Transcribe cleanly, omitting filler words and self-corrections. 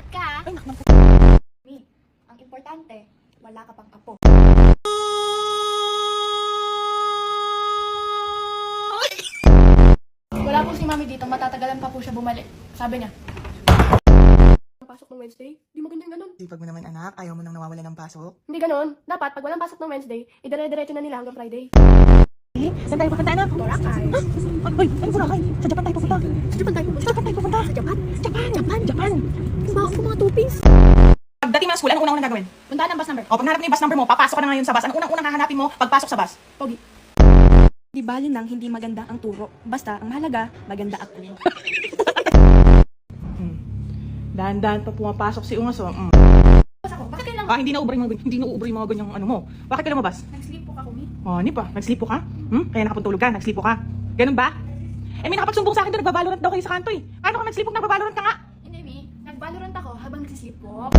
Ingat ka, ha? Ay, naknang Mi, ang importante, wala ka pang apo. Wala po si Mami dito, matatagalan pa po siya bumalik. Sabi niya. Pasok ng Wednesday? Di magandang ganun. Sipag mo naman anak, ayaw mo nang nawawala ng pasok. Hindi ganun. Dapat, pag walang pasok ng Wednesday, idire-diretso na nila hanggang Friday. Eh, saan tayo pupunta anak? Boracay. Ay, ano Boracay? Sa Japan tayo pupunta. Sa Japan tayo pupunta. Saan tayo pupunta? Sa Japan? Japan. Bago ko mga two-piece. Pagdating mo ng school, anong unang gagawin? Puntahan ang bus number. O, pag nahanap mo yung bus number mo, papasok ka na ngayon sa bus. Anong unang hahanapin mo pagpasok sa bus? Pogi. Di bali nang hindi maganda ang turo. Basta, ang mahalaga, maganda ako. Dahan-dahan pa pumapasok si Ungas. Bus ako. Bakit kailangan? Hindi na-ubra yung mga ganyang ano mo. Bakit ka lumabas? Nag-sleep po ako, Mi. Hindi pa. Nagslipo ka? Kaya nakapagtulog ka? Nagslipo ka? Ganun ba? Eh, may nakapagsumbong sa akin doon, nagbabalorant daw kayo sa kanto eh. Ano ka nagslipo, nagbabalorant ka nga? Hindi, Mi. Nag-Valorant ako habang nagsisleep po.